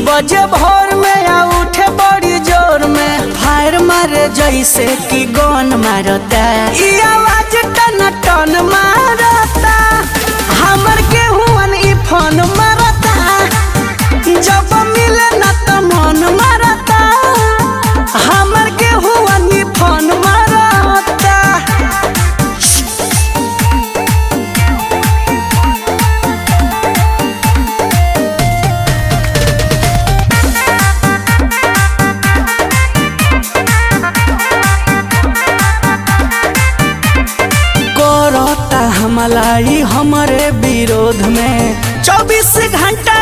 बजे भोर में या उठे बड़ी जोर में फायर मारे जैसे कि गन मारता। ई आवाज टन टन मारता हमर केहुअन ई फोन मारता। जब मिले न त मन मारता हमर केहुअन ई फोन मारता। हमलाई हमारे विरोध में 24 घंटा